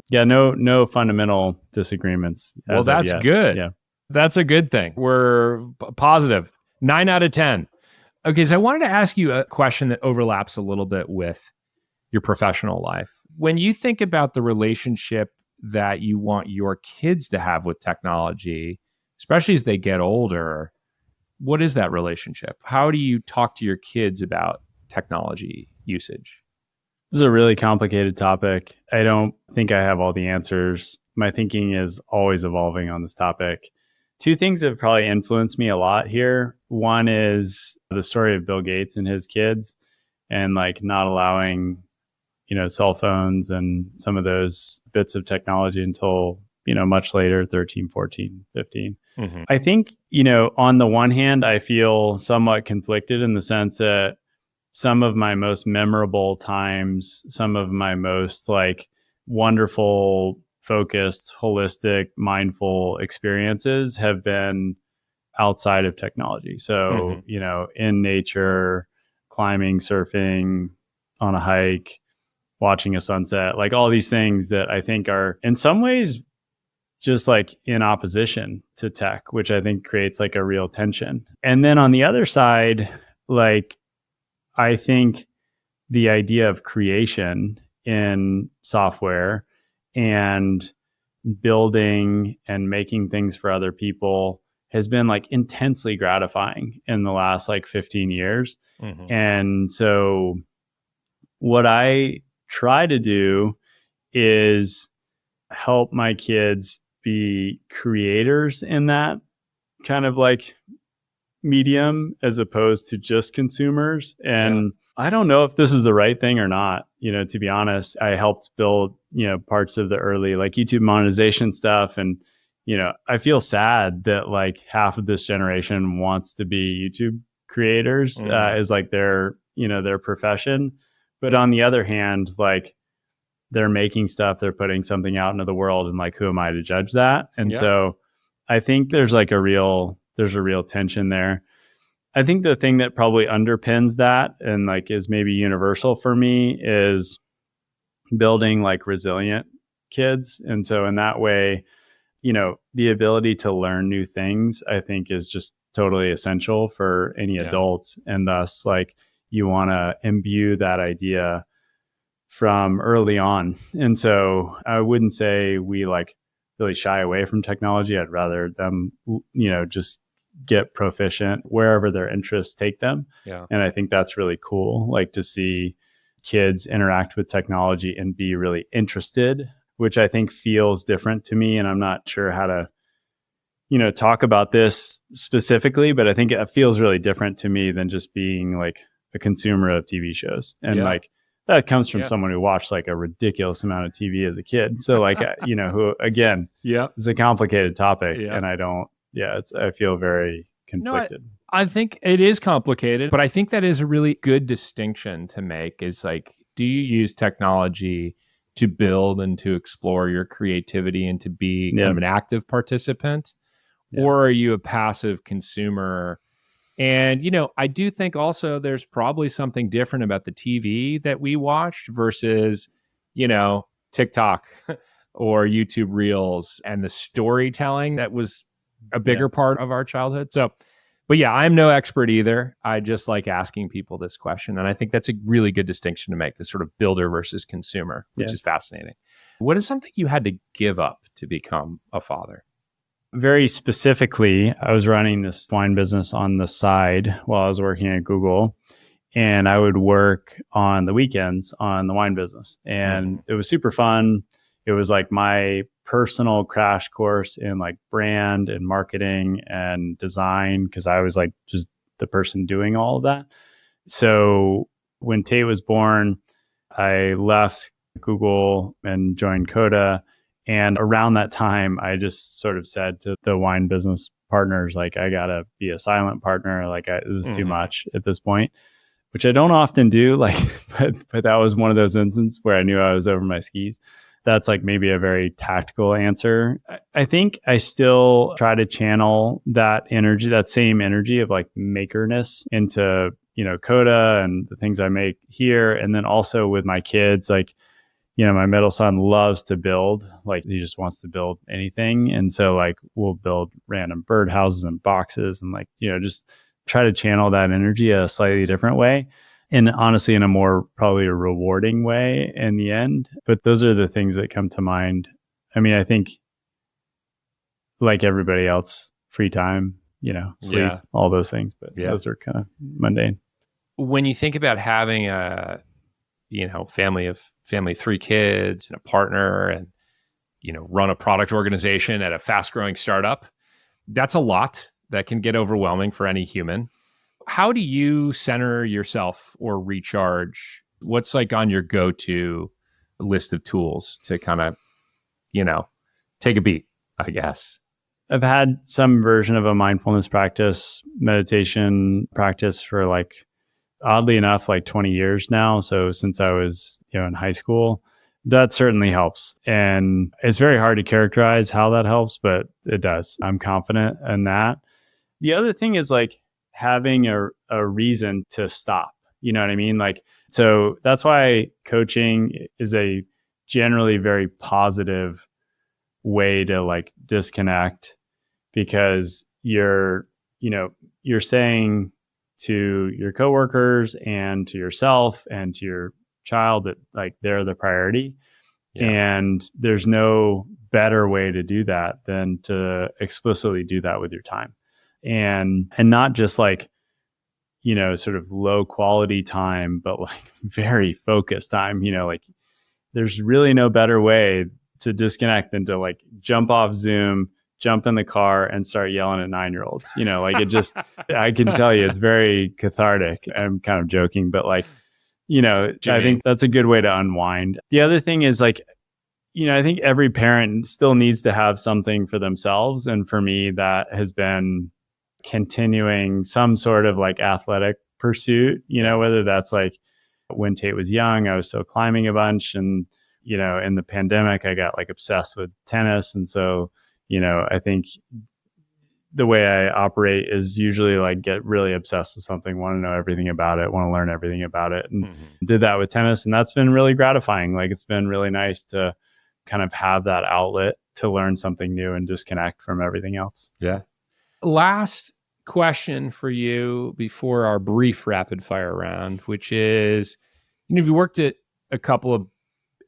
yeah, no fundamental disagreements.
Well, that's good.
Yeah.
That's a good thing. We're positive. 9 out of 10. Okay, so I wanted to ask you a question that overlaps a little bit with your professional life. When you think about the relationship that you want your kids to have with technology, especially as they get older, what is that relationship? How do you talk to your kids about technology usage?
This is a really complicated topic. I don't think I have all the answers. My thinking is always evolving on this topic. Two things have probably influenced me a lot here. One is the story of Bill Gates and his kids and like not allowing, cell phones and some of those bits of technology until, much later, 13, 14, 15. I think, on the one hand, I feel somewhat conflicted in the sense that some of my most memorable times, some of my most like wonderful, focused, holistic, mindful experiences have been outside of technology. So, in nature, climbing, surfing, on a hike, watching a sunset, like all these things that I think are in some ways just like in opposition to tech, which I think creates like a real tension. And then on the other side, like I think the idea of creation in software and building and making things for other people has been like intensely gratifying in the last like 15 years. And so what I try to do is help my kids be creators in that kind of like medium as opposed to just consumers. And I don't know if this is the right thing or not. To be honest, I helped build, parts of the early like YouTube monetization stuff. And, I feel sad that like half of this generation wants to be YouTube creators is like their profession. But on the other hand, like they're making stuff, they're putting something out into the world and like, who am I to judge that? And so I think there's a real tension there. I think the thing that probably underpins that and like is maybe universal for me is building like resilient kids. And so in that way, the ability to learn new things, I think is just totally essential for any adults. And thus like you want to imbue that idea from early on. And so I wouldn't say we like really shy away from technology. I'd rather them, just get proficient wherever their interests take them. And I think that's really cool, like to see kids interact with technology and be really interested, which I think feels different to me. And I'm not sure how to, talk about this specifically, but I think it feels really different to me than just being like a consumer of TV shows. And like, that comes from
Yeah.
someone who watched like a ridiculous amount of TV as a kid. So like, who, again,
Yeah.
it's a complicated topic
Yeah.
and I feel very
No,
conflicted.
I think it is complicated, but I think that is a really good distinction to make is like, do you use technology to build and to explore your creativity and to be kind of an active participant?
Yeah.
Or are you a passive consumer? And, I do think also there's probably something different about the TV that we watched versus, TikTok or YouTube Reels and the storytelling that was a bigger part of our childhood. So, but yeah, I'm no expert either. I just like asking people this question. And I think that's a really good distinction to make, this sort of builder versus consumer, which is fascinating. What is something you had to give up to become a father?
Very specifically, I was running this wine business on the side while I was working at Google, and I would work on the weekends on the wine business. And it was super fun. It was like my personal crash course in like brand and marketing and design, because I was like just the person doing all of that. So when Tate was born, I left Google and joined Coda. And around that time, I just sort of said to the wine business partners, like, I got to be a silent partner. Like, this is too much at this point, which I don't often do. Like, but that was one of those instances where I knew I was over my skis. That's like maybe a very tactical answer. I think I still try to channel that energy, that same energy of like makerness into, Coda and the things I make here. And then also with my kids, like, my middle son loves to build, like he just wants to build anything. And so like we'll build random birdhouses and boxes and like, just try to channel that energy a slightly different way. And honestly, in a more probably a rewarding way in the end. But those are the things that come to mind. I mean, I think like everybody else, free time, sleep, all those things. But those are kind of mundane.
When you think about having a family, 3 kids and a partner and, run a product organization at a fast growing startup, that's a lot that can get overwhelming for any human. How do you center yourself or recharge? What's like on your go-to list of tools to kind of, take a beat, I guess?
I've had some version of a mindfulness practice, meditation practice for like, oddly enough, like 20 years now. So since I was, in high school, that certainly helps. And it's very hard to characterize how that helps, but it does. I'm confident in that. The other thing is like having a reason to stop. You know what I mean? Like, so that's why coaching is a generally very positive way to like disconnect, because you're saying to your coworkers and to yourself and to your child that like they're the priority. And there's no better way to do that than to explicitly do that with your time. And not just like, sort of low quality time, but like very focused time, like there's really no better way to disconnect than to like jump off Zoom, jump in the car and start yelling at 9-year-olds. Like it just, I can tell you it's very cathartic. I'm kind of joking, but like, I think that's a good way to unwind. The other thing is like, I think every parent still needs to have something for themselves. And for me, that has been continuing some sort of like athletic pursuit, whether that's like when Tate was young, I was still climbing a bunch. And, in the pandemic, I got like obsessed with tennis. And so, I think the way I operate is usually like get really obsessed with something, want to know everything about it, want to learn everything about it. And did that with tennis. And that's been really gratifying. Like it's been really nice to kind of have that outlet to learn something new and disconnect from everything else.
Yeah. Last question for you before our brief rapid fire round, which is, you worked at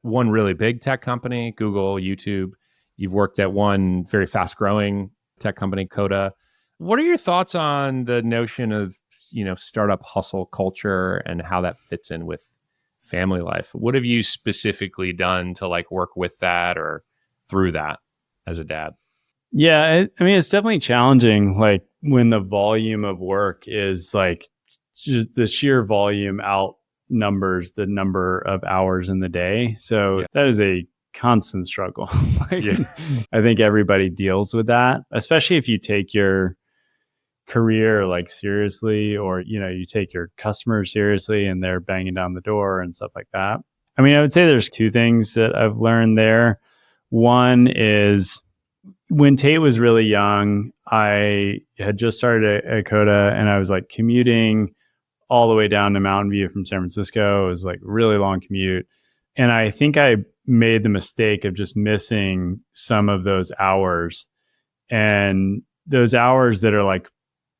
one really big tech company, Google, YouTube. You've worked at one very fast growing tech company, Coda. What are your thoughts on the notion of, startup hustle culture and how that fits in with family life? What have you specifically done to like work with that or through that as a dad?
Yeah, I mean, it's definitely challenging. Like when the volume of work is like just the sheer volume numbers, the number of hours in the day. So that is a constant struggle. I think everybody deals with that, especially if you take your career like seriously, or you take your customers seriously and they're banging down the door and stuff like that. I mean, I would say there's two things that I've learned there. One is when Tate was really young, I had just started at Coda, and I was like commuting all the way down to Mountain View from San Francisco. It was like a really long commute. And I think I made the mistake of just missing some of those hours, and those hours that are like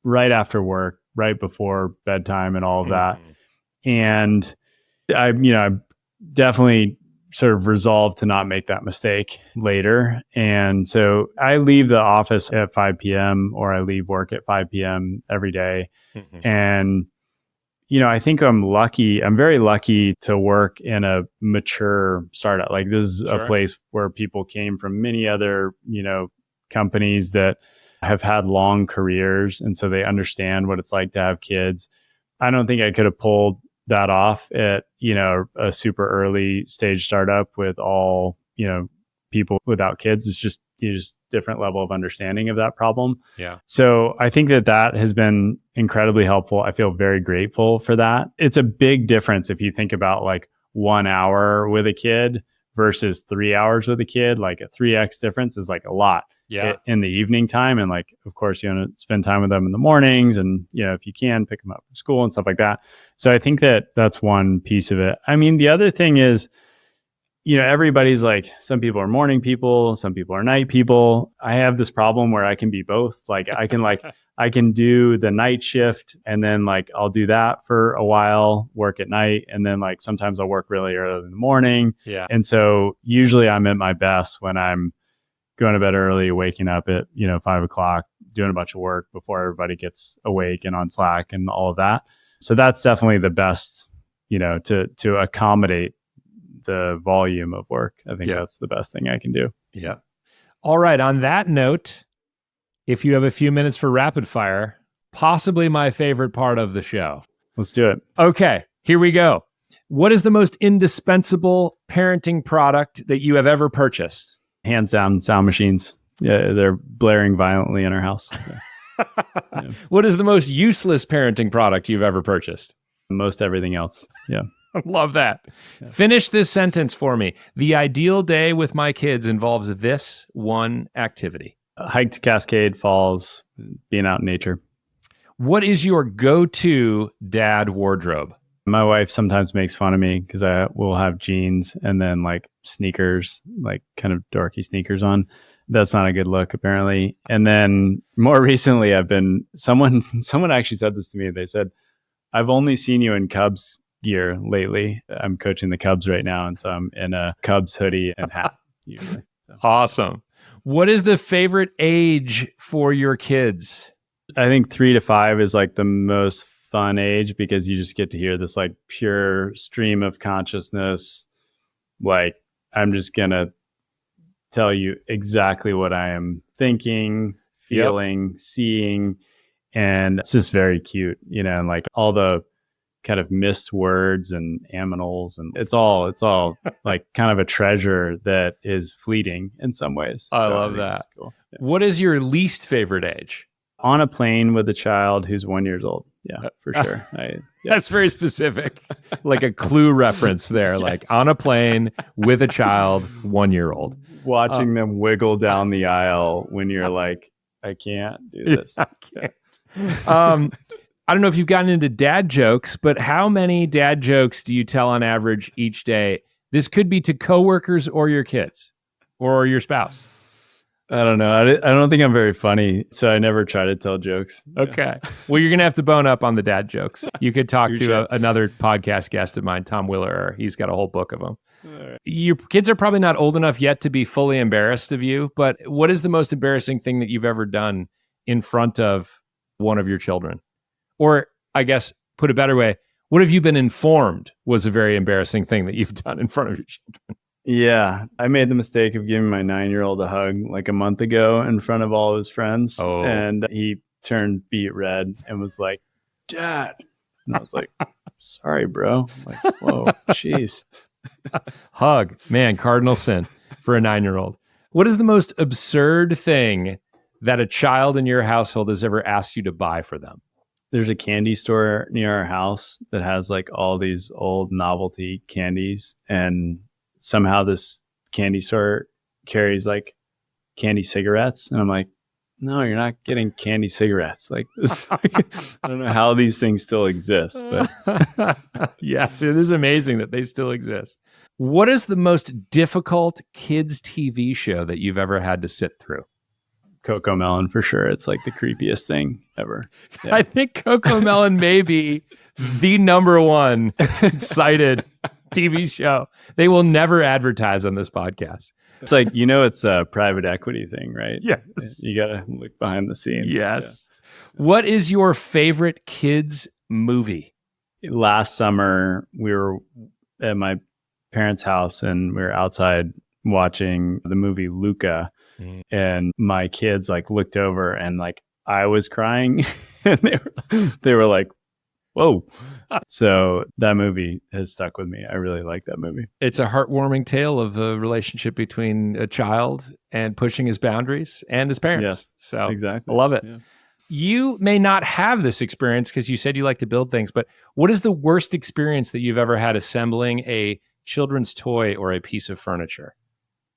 right after work, right before bedtime and all of that. And I definitely sort of resolved to not make that mistake later. And so I leave the office at 5 p.m. or I leave work at 5 p.m. every day. And, I think I'm very lucky to work in a mature startup. Like this is a place where people came from many other, companies that have had long careers. And so they understand what it's like to have kids. I don't think I could have pulled that off at, a super early stage startup with all, people without kids. It's just different level of understanding of that problem.
Yeah.
So I think that has been incredibly helpful. I feel very grateful for that. It's a big difference if you think about like 1 hour with a kid versus 3 hours with a kid. Like a 3x difference is like a lot in the evening time. And like, of course, you want to spend time with them in the mornings, and, if you can, pick them up from school and stuff like that. So I think that's one piece of it. I mean, the other thing is, everybody's like, some people are morning people, some people are night people. I have this problem where I can be both. Like I can do the night shift, and then like I'll do that for a while, work at night, and then like sometimes I'll work really early in the morning.
Yeah.
And so usually I'm at my best when I'm going to bed early, waking up at 5 o'clock, doing a bunch of work before everybody gets awake and on Slack and all of that. So that's definitely the best, to accommodate the volume of work. I think that's the best thing I can do.
Yeah. All right. On that note, if you have a few minutes for rapid fire, possibly my favorite part of the show.
Let's do it.
Okay, here we go. What is the most indispensable parenting product that you have ever purchased?
Hands down, sound machines. Yeah, they're blaring violently in our house. Yeah.
What is the most useless parenting product you've ever purchased?
Most everything else. Yeah.
Love that. Yeah. Finish this sentence for me. The ideal day with my kids involves this one activity.
Hike to Cascade Falls, being out in nature.
What is your go-to dad wardrobe?
My wife sometimes makes fun of me because I will have jeans and then like sneakers, like kind of dorky sneakers on. That's not a good look, apparently. And then more recently, someone actually said this to me. They said, I've only seen you in Cubs gear lately. I'm coaching the Cubs right now, and so I'm in a Cubs hoodie and hat usually. So.
Awesome. What is the favorite age for your kids?
I think 3 to 5 is like the most fun age, because you just get to hear this like pure stream of consciousness. Like, I'm just gonna tell you exactly what I am thinking, feeling, seeing, and it's just very cute, and like all the kind of missed words and aminals, and it's all like kind of a treasure that is fleeting in some ways.
I love that. Cool. Yeah. What is your least favorite age?
On a plane with a child who's 1 year old. Yeah, for sure.
That's very specific. Like a Clue reference there. Yes. Like on a plane with a child, 1 year old.
Watching them wiggle down the aisle when you're like, I can't do this.
I can't. I don't know if you've gotten into dad jokes, but how many dad jokes do you tell on average each day? This could be to coworkers or your kids or your spouse.
I don't know. I don't think I'm very funny, so I never try to tell jokes.
Okay. Well, you're going to have to bone up on the dad jokes. You could talk to another podcast guest of mine, Tom Willer. He's got a whole book of them. Right. Your kids are probably not old enough yet to be fully embarrassed of you, but what is the most embarrassing thing that you've ever done in front of one of your children? Or I guess, put a better way, what have you been informed was a very embarrassing thing that you've done in front of your children?
Yeah, I made the mistake of giving my 9-year-old a hug like a month ago in front of all his friends. Oh. And he turned beet red and was like, Dad, And I was like, sorry, bro. I'm like, whoa, jeez.
Hug. Man, cardinal sin for a 9-year-old. What is the most absurd thing that a child in your household has ever asked you to buy for them?
There's a candy store near our house that has like all these old novelty candies. And somehow this candy store carries like candy cigarettes. And I'm like, no, you're not getting candy cigarettes. Like this, I don't know how these things still exist, but
yes, it is amazing that they still exist. What is the most difficult kids TV show that you've ever had to sit through?
Coco Melon for sure. It's like the creepiest thing ever.
Yeah. I think Coco Melon may be the number one cited TV show. They will never advertise on this podcast.
It's like, it's a private equity thing, right?
Yes.
You got to look behind the scenes.
Yes. Yeah. What is your favorite kids movie?
Last summer, we were at my parents' house and we were outside watching the movie Luca. And my kids like looked over and like I was crying and they were like, whoa. So that movie has stuck with me. I really like that movie.
It's a heartwarming tale of a relationship between a child and pushing his boundaries and his parents.
Yes,
so
exactly.
I love it.
Yeah.
You may not have this experience because you said you like to build things, but what is the worst experience that you've ever had assembling a children's toy or a piece of furniture?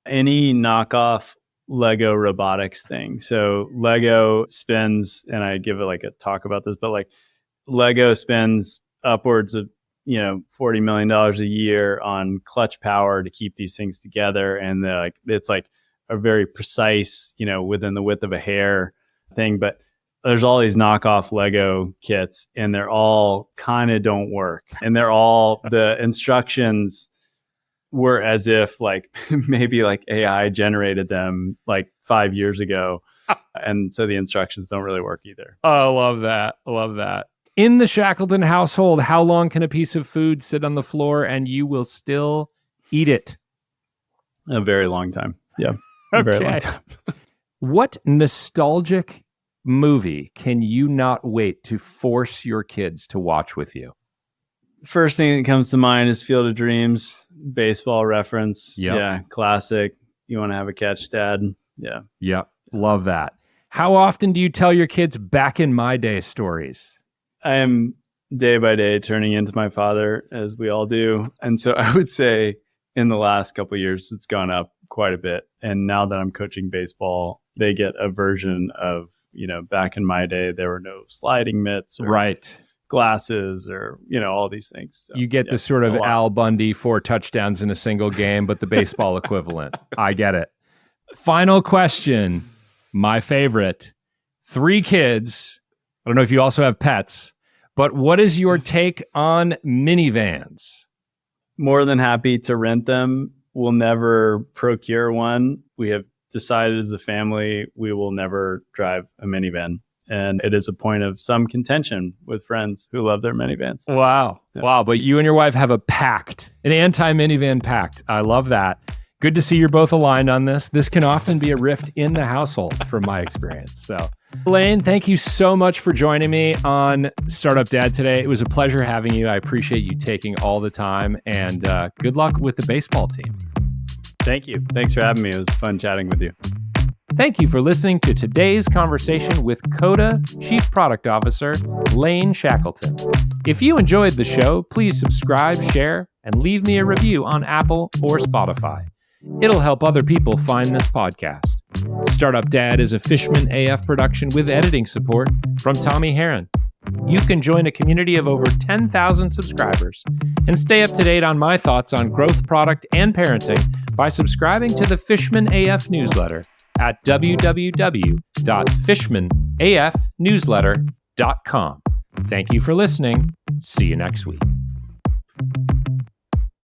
Any knockoff Lego robotics thing. So Lego spends, and I give it like a talk about this, but like Lego spends upwards of, $40 million a year on clutch power to keep these things together. And it's like a very precise, within the width of a hair thing. But there's all these knockoff Lego kits and they're all kind of don't work. And they're all, the instructions were as if like maybe like AI generated them like 5 years ago. And so the instructions don't really work either.
Oh, I love that. I love that. In the Shackleton household, how long can a piece of food sit on the floor and you will still eat it?
A very long time. Yeah. A very long time.
What nostalgic movie can you not wait to force your kids to watch with you?
First thing that comes to mind is Field of Dreams, baseball reference.
Yep.
Yeah, classic. You want to have a catch, Dad? Yeah.
Yep. Love that. How often do you tell your kids back in my day stories?
I am day by day turning into my father, as we all do. And so I would say in the last couple of years, it's gone up quite a bit. And now that I'm coaching baseball, they get a version of, back in my day, there were no sliding mitts.
Right.
Glasses or, all these things. So,
you get the sort of Al Bundy 4 touchdowns in a single game, but the baseball equivalent. I get it. Final question. My favorite. 3 kids. I don't know if you also have pets, but what is your take on minivans?
More than happy to rent them. We'll never procure one. We have decided as a family, we will never drive a minivan. And it is a point of some contention with friends who love their minivans.
Wow. Yeah. Wow. But you and your wife have a pact, an anti-minivan pact. I love that. Good to see you're both aligned on this. This can often be a rift in the household from my experience. So, Lane, thank you so much for joining me on Startup Dad today. It was a pleasure having you. I appreciate you taking all the time, and good luck with the baseball team.
Thank you. Thanks for having me. It was fun chatting with you.
Thank you for listening to today's conversation with Coda Chief Product Officer, Lane Shackleton. If you enjoyed the show, please subscribe, share, and leave me a review on Apple or Spotify. It'll help other people find this podcast. Startup Dad is a Fishman AF production with editing support from Tommy Heron. You can join a community of over 10,000 subscribers and stay up to date on my thoughts on growth, product, and parenting by subscribing to the Fishman AF newsletter at www.fishmanafnewsletter.com. Thank you for listening. See you next week.